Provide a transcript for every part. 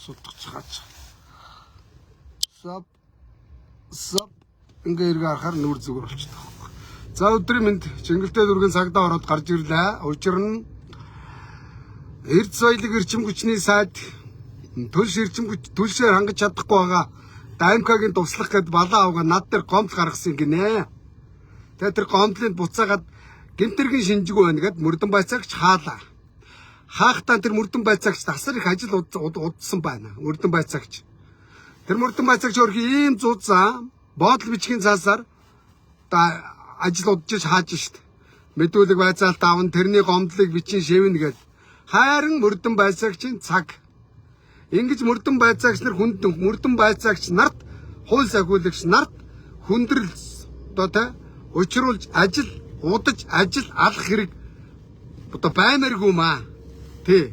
Султгачих. Сап ингээ эргээ харахаар нүур зүгээр болчихдог. За өдрийн мэнд Чингэлтэй дүүргийн цагдаа ороод гарч ирлээ. Учир нь эрд соёлыг эрчим хүчний сайд төлшөөр хангаж чадахгүй байгаа ДМК-гийн туслах гэд балаа авгаа над дээр гомдол гаргасан гинэ. Тэгээ тэр гомдлыг буцаагаад гэмтэргийн шинжгүй байна гэд Мөрдөн Байцаагч хаалаа. Хаахтаа тэр Мөрдөн Байцаагч тасар их ажил удсан байна. Мөрдөн Байцаагч. Тэр Мөрдөн Байцаагч өөрхий ийм зузаа боодол бичгийн цаасаар ажил удаж хааж штт. Мэдүүлэг байцаалт аван тэрний гомдлыг бичин шивнэ гэд. Хайран Мөрдөн Байцаагчийн цаг. Ингэж Мөрдөн Байцаагч нар Мөрдөн Байцаагч нарт хууль сахиулагч нарт хүндрэл одоо та учруулж удаж ажил алах хэрэг одоо баймааргүй маа. Тэ.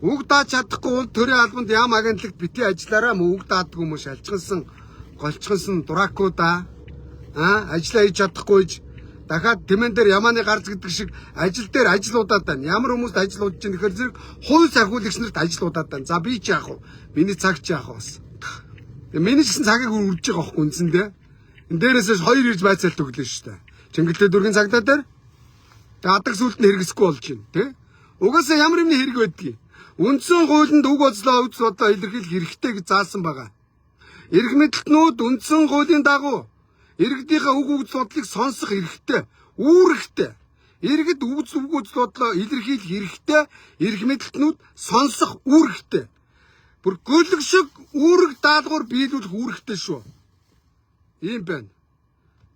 Үг дааж чадахгүй бол төрийн албанд ям агентлагт бити ажиллаараа үг даадгүй юм шалчгансан голчгансан дуракуда ажиллаа хийж чадахгүйж дахиад тэмэн дээр ямааны гарц гэдэг шиг ажил дээр ажлуудаад байна. Ямар хүмүүст ажил удаж байгаа нөхөр зэрэг хууль сахиулагч нарт ажлуудаад байна. За би ч яах вэ? Миний цаг ч яах вэ бас. Миний гэсэн цагийг үрж байгаа байхгүй үндсэндээ. Энд дээрээс хоёр ирж байцаалт өглөө шүү дээ. Чингэлтэй дүүргийн цагдаа дээр тэгээ адаг сүлд нь хэрэгсэхгүй болж байна тий. Угаасаа ямар юмны хэрэг байдгийг үндсэн хуулинд үг бодлоо өвч бодлоо илэрхийлэх хэрэгтэй гэж заасан байгаа. Эрх мэдэлтнүүд үндсэн хуулийн дагуу иргэдийнхээ үг бодлыг сонсох хэрэгтэй. Үүрэгтэй. Иргэд үг бодлоо илэрхийлэх хэрэгтэй. Эрх мэдэлтнүүд сонсох үүрэгтэй. Бүр гөлөг шиг үүрэг даалгавар биелүүлэх үүрэгтэй шүү. Ийм байна.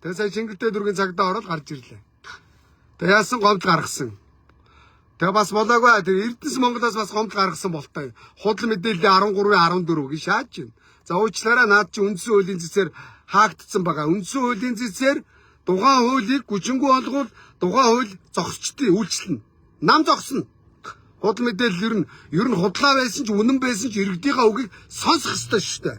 Тэгээ сая Чингэлтэй дүүргийн цагдаа ороод гарч ирлээ. Тэгээ яасан гомдол гаргасан. Тэгээ бас болоогүй. Тэр Эрдэнэс Монголоос бас гомдол гаргасан болтой. Худал мэдээллийн 13-14 гэж шааж байна. За уучлаарай наад чи үндсэн хуулийн зэсээр хаагдсан байгаа. Үндсэн хуулийн зэсээр тухайн хуулийг гүчингүй болгоод тухайн хууль зогсчдээ үйлчлэнэ. Нам зогсно. Худал мэдээлэл ер нь худлаа байсан ч үнэн байсан ч иргэдийнхээ үгийг сонсох ёстой шүү дээ.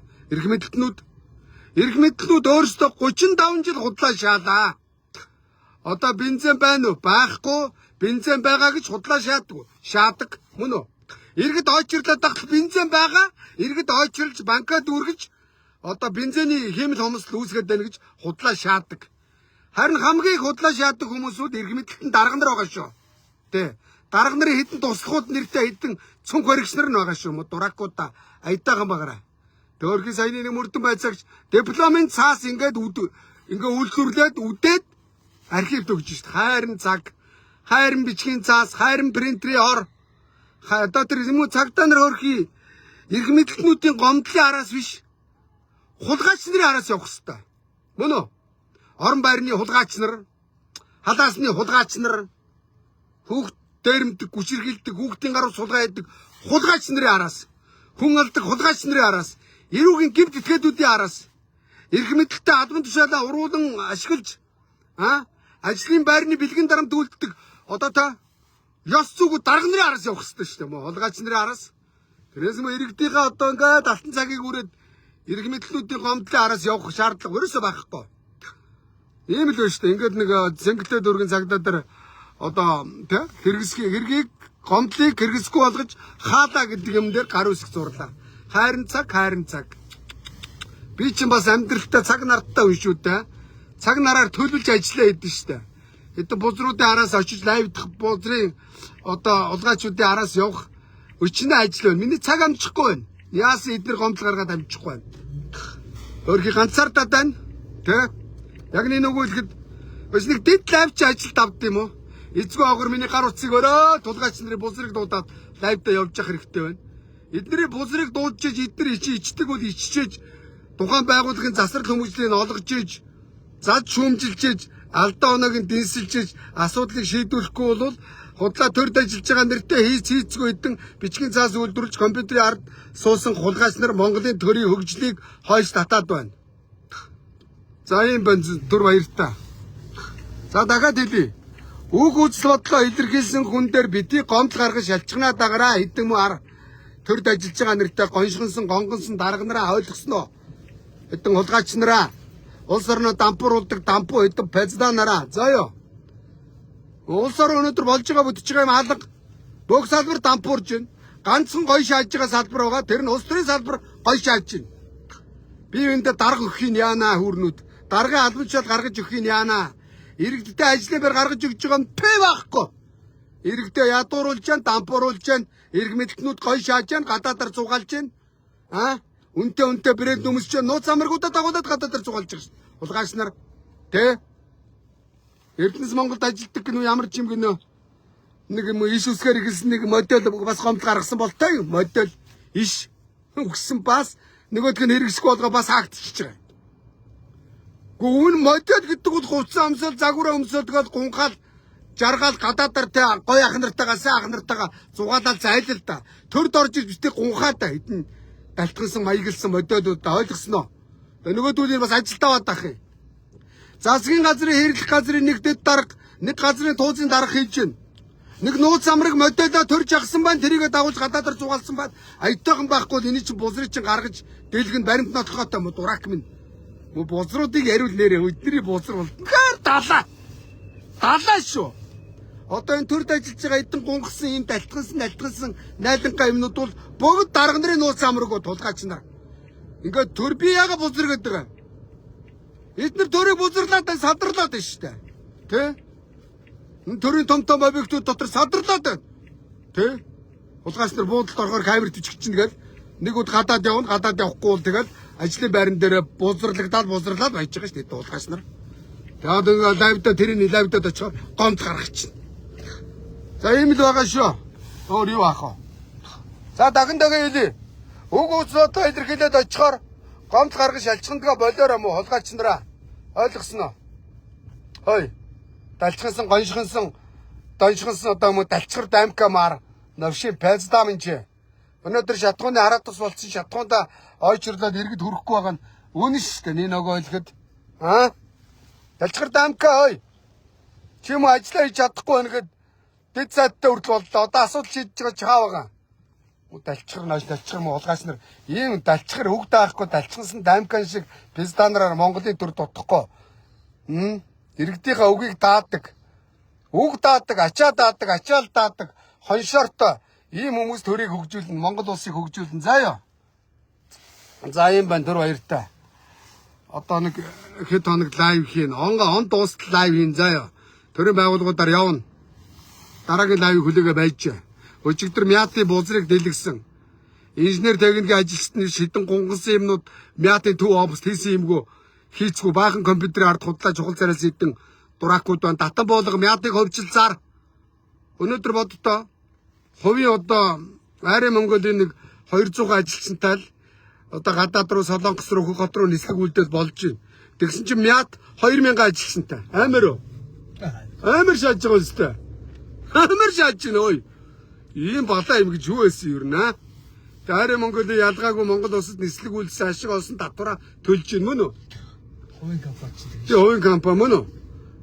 Эрх мэдэлтнүүд өөрсдөө 35 жил худлаа шаалаа. Одоо бензин байна уу? Байхгүй. Бензин байгаа гэж худлаа шаадаг. Мөн үү? Иргэд ойчрлаад тахт бензин байгаа. Иргэд ойчрлж банкад үргэж одоо бензиний хэмэл хомсдол үүсгээд байна гэж худлаа шаадаг. Харин хамгийн их худлаа шаадаг хүмүүсүүд эрх мэдэлтэн дарга нар байгаа шүү. Тэ. Дарга нарын хэдэн туслахууд нэртэй хэдэн цүнх баригч нар нь байгаа шүү. Дуракуудаа аятайхан багаараа. Төөрхий саяны нэг Мөрдөн Байцаагч дипломын цаас ингээд үйлдвэрлээд үдээд архивд өгч шít. Хайрын цаг, хайрын бичгийн цаас, хайрын принтерийн ор. Одоо тэр юм уу цагдаа нар хөөрхий эрх мэдэлтнүүдийн гомдлын араас биш. Хулгайч нарын араас явах хэвээр. Мөн үү? Орон байрны хулгайч нар, халаасны хулгайч нар, хүүхд дээрэмдэг, гүчирхийлдэг, хүүхдийн гаруй сулгаа яадаг хулгайч нарын араас, хүн алдаг хулгайч нарын араас, эрүүгийн гэмт этгээдүүдийн араас, эрх мэдэлтэй албан тушаалаа уруулан ашиглаж, ажлын байрны бэлгэн дарамт үйлддэг одоо та ёс зүгүүд дарга нарын араас явах хэрэгтэй шүү дээ. Хулгайч нарын араас. Тэрээс мө иргэдийнхээ одоо ингээд алтан цагийг үрээд эрх мэдэлтнүүдийн гомдлын араас явах шаардлага ерөөсөө байхгүй. Ийм л байна шүү дээ. Ингээд нэг Чингэлтэй дүүргийн цагдаа дээр одоо тий хэргийг гомдлыг хэрэгсэхгүй болгож хаалаа гэдэг юм дээр гар үсэх зурлаа. Хайрын цаг. Би чинь бас амьдралтай цаг нарттай үе шүү дээ. Цаг нараар төлөвлөж ажиллаа хийдэж шүү дээ. Хэдэн бузруудын араас очиж лайв дах бузрын одоо улгаачуудын араас явах өчнөө ажил байна. Миний цаг амжихгүй байна. Яасан эдгээр гомдол гаргаад амжихгүй байна. Өөрхий ганцаардаа байна. Тэ? Яг нэг үгэлэхэд бас нэг дэд лайвч ажилд авд юм уу? Эцгүй агуур миний гар утсыг өрөө тулгаач нарын бузрыг дуудаад лайвда явж явах хэрэгтэй байна. Эдний бузрыг дуудчихж эдгээр ичдэг бол иччихэж тухайн байгууллагын засвар хүмүүжлийг олгож иж зад шүүмжилж алдаа оноог нь дэнсэлж асуудлыг шийдвэрлэхгүй бол худлаа төрд ажиллаж байгаа нэртэй хийцгүй хэдэн бичгийн цаас үйлдвэрлэж компьютерийн ард суусан хулгайч нар Монголын төрийн хөгжлийг хойш татаад байна. За юм байна түр баяртай. За дахиад хэлье. Үг үзэл бодлоо илэрхийлсэн хүн дээр бидний гомдол гаргаж шалчганаа дагараа хэдэн мөр төрд ажиллаж байгаа нэртэй гоншгонсон гонгонсон дарга нараа ойлгосноо. Хэдэн хулгайч нараа улс орноо дампууруулдаг дампуу хэдэн пазда нараа. За ёо. Улс орон өнөөдөр болж байгаа бүдэж байгаа юм алга. Бүх салбар дампуурж байна. Ганцхан гоё шааж байгаа салбар байгаа. Тэр нь улс төрийн салбар гоё шааж байна. Би үүндээ дарга өгөх юм яана хүүрнүүд. Даргын албанчууд гаргаж өгөх юм яана. Иргэдтэй ажлын байр гаргаж өгч байгаа нь пэ байхгүй. Иргэдээ ядууруулж जैन, дампууруулж जैन, иргэ мэдлэгнүүд гоё шааж जैन, гадаадаар зугаалж जैन. Үнтэй брэнд нөмсч нууц амрагуудаа дагуулад гадаадаар зугаалж байгаа ш. Улгаач нар тэ Эрдэнэс Монголд ажилтдаг гэнэ ямар ч юм гэнэ. Нэг юм иш үсгээр ихсэн нэг модель бас гомд гаргасан болтой юм. Модель иш өгсөн бас нөгөөдг нь хэрэгсэхгүй болгоо бас хаагдчихж байгаа. Гүн модель гэдэг бол хувцас өмсөл, загвараа өмсөл тэгэл гунхаал жаргаал гадаадаар тэ гоё ах нартайгаа сайн ах нартайгаа зугаалал зайлал да. Төрд орж иж битээ гунхаатай хэдэн далтгансан маяглсан моделүүд ойлгосноо. Нөгөөдүүл бас ажилдаа баад ах юм. Засгийн газрын хэрэглэх газрын нэг дэд дарга, нэг газрын туузын дарга хийж байна. Нэг нууц амраг моделоо төрж агсан байна. Тэрийгээ дагуулж гадаадаар зугаалсан байна. Аятайхан байхгүй бол эний чинь бузрыг чинь гаргаж дэлгэн баримт нотлохоотой мо дурак минь. Мо бузруудыг яриул нэрээ өдний бузар бол. Далаа. Далаа шүү. Одоо энэ төрд ажиллаж байгаа эдэн гунгасан юм далтгансан найлангаа юмнууд бол бүгд дарга нарын нууц амраг тулгаач нар. Ингээд төр би яга бузар гэдэг юм. Эдгээр төрийг бузарлаад садарлаад байна шүү дээ. Тэ? Төрийн том объектууд дотор садарлаад байна. Тэ? Улгаач нар буудалд орохоор камер төчгч чинь тэгэл нэг ud гадаад явна, гадаад явахгүй бол тэгэл ажлын байран дээр бузралаад байж байгаа шүү дээ улгаач нар. Тэгээд лайвда тэрний лайвдад очихоор гомд гаргах чинь. За ийм л байгаа шүү. Өөр юу аах вэ? За дахин хэлье. Уг уцлуудаа илэрхийлээд очихоор гомд гаргаж шалчхандгаа болоороо мó холгаач нараа. Ойлгосноо. Хой. Далчхансан гоншхансан одоо мө далчхар даймкамаар навшийн пэлздам инж. Өнөөдөр шатгууны хараад тус болсон шатгуунда ойчрлоод иргэд хүрэхгүй байгаа нь үнэн шүү дээ. Нэг нөгөө хэлэхэд далчхар даймкаа хой. Чи юм ажиллаа хийж чадахгүй байна гэд дэд цааттай хүртэл боллоо. Одоо асуудал шийдэж байгаа чаа байгаа. Далчхар мó улгаач нар ийм далчхар үг даахгүй далчхансан даймкан шиг пизданараар Монголын төр дутхгүй. Иргэдийнхээ үгийг даадаг. Үг даадаг, ачаа даадаг, ачаал даадаг, хоншортой ийм хүмүүс төрийг хөгжүүлнэ, Монгол улсыг хөгжүүлнэ. Заа ёо. За ийм байна төр баяртай. Одоо нэг хэд хоног лайв хийн. Он дуустал лайв хийн заа ёо. Төрийн байгууллагуудаар явна. Дараагийн лайв хүлээгээ байж. Өчигдөр Мяатын бузрыг дэлгэсэн. Инженер техникийн ажилчид шидэн гунгасан юмнууд Мяатын төв област хийсэн юмгүй хийцгүй баахан компьютерийн ард худлаа чухал царайс хэдэн дуракууд байна. Татан боолго Мяатыг хөвчлцаар өнөөдөр боддоо хувийн одоо Арай Монголын нэг 200 ажилчинтай л одоо гадаад руу Солонгос руу хот руу нислэг үлдэл болж байна. Тэгсэн чинь Мяат 2000 ажилчинтай. Амар шааж байгаа үстэй. Амар шааж байна ой. Ийм балаа юм гэж юу байсан юу нэ? Арай Монголын ялгаагүй Монгол улсад нислэг үйлсэн ашиг олсон татвараа төлж гин мөн үү? Хувийн компани чинь. Хувийн компани мөн үү?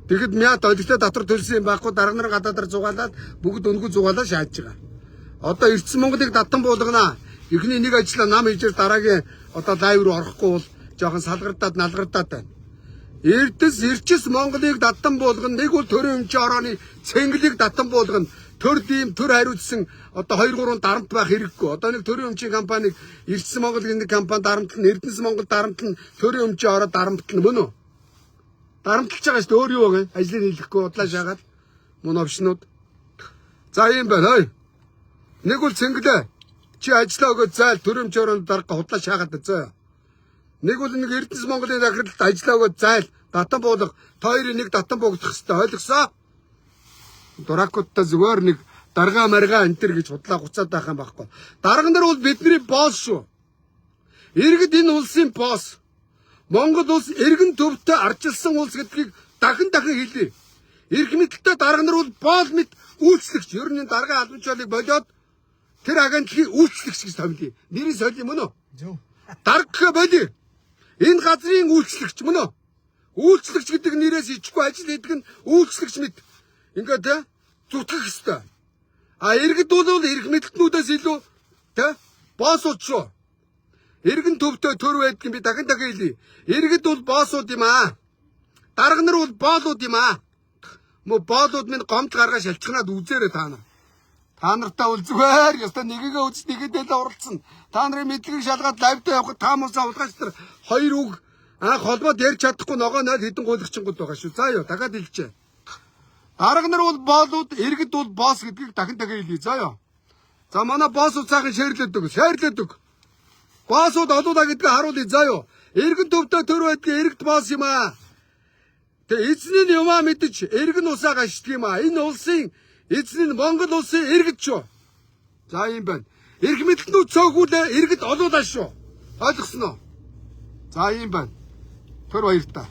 Тэгэхэд Мяат олигтой татвар төлсөн юм байхгүй дарга нар гадаадаар зугаалаад бүгд өнгө зугаалаад шааж байгаа. Одоо Эрдэнэс Монголыг татан буулгана. Эхний нэг ажлаа нам хийжээр дараагийн одоо лайв руу орохгүй бол жоохон салгардаад налгардаад байна. Эрдэнэс Монголыг татан буулгана. Нэг бол төрийн өмчийн орооны цэнгэлийг татан буулгана. Төр хариуцсан одоо 2-3 дарамт байх хэрэггүй. Одоо нэг төрийн өмчийн компаниг Эрдэнэс Монголын нэг компани дарамтлан, Эрдэнэс Монгол дарамтлан, төрийн өмчийн ороо дарамтлан мөн үү? Дарамтлж байгаа шүү дээ. Өөр юу вэ? Ажлыг хийлэхгүй удлаа шаагаад мөн овшнууд. За ийм байна хой. Нэг бол цэнгэлээ. Чи ажиллаа өгөөд зайл төрийн өмчийн ороонд дарга худлаа шаагаад зөө. Нэг бол нэг Эрдэнэс Монголын захиралд ажиллаа өгөөд зайл татан буулга. Хоёрын нэг татан буугдах хэрэгтэй. Ойлгосоо? Дуракуудтай зүгээр нэг дарга марга энэ төр гэж худлаа гуцаад байх юм байхгүй. Дарга нар бол бидний босс шүү. Иргэд энэ улсын босс. Монгол улс эргэн төвтэй арчилсан улс гэдгийг дахин хэлье. Эрх мэдэлтэй дарга нар бол боол мэд үйлчлэгч. Ер нь дарга албанчуулыг болоод тэр агентлагийн үйлчлэгч гэж томилъя. Нэрийг солио мөн үү? Дарга болио. Энэ газрын үйлчлэгч мөн үү? Үйлчлэгч гэдэг нэрээс ичгүй ажил хийдэг нь үйлчлэгч мэд. Ингээд зүтгэх ёстой. Иргэд бол эрх мэдэлтнүүдээс илүү боссууд шүү. Эргэн төвтэй төр байдгийг би дахин хэлье. Иргэд бол боссууд юм аа. Дарга нар бол боолууд юм аа. Мо боолууд минь гомд гаргаа шалчхнаад үзээрэй та нар. Та нартай үл зүгээр ёстой нэгэгээ үзс нэгэдээ л оролцсон. Та нарын мэдлэгийг шалгаад лавьтай явах та хүмүүсээ улгаач нар хоёр үг холбоод ярьж чадахгүй ногоо 0 хэдэн гуйлагчингууд байгаа шүү. За ёо дахиад хэлчихэ. Дарга нар бол боолууд, иргэд бол босс гэдгийг дахин хэлье. За ёо. За манай боссууд цаахан шеэрлэдэг. Боссууд олуулаа гэдгийг харуулъя. За ёо. Иргэн төвдөө төр байдгийн иргэд босс юм аа. Тэгээ эзний юмаа мэдэж иргэн усаа гашдаг юм аа. Энэ улсын эзэн нь Монгол улсын иргэд шүү. За юм байна. Ирэх мэдлэнүүд цөөхүүлээ иргэд олуулаа шүү. Ойлгосноо? За юм байна. Төр баяртай.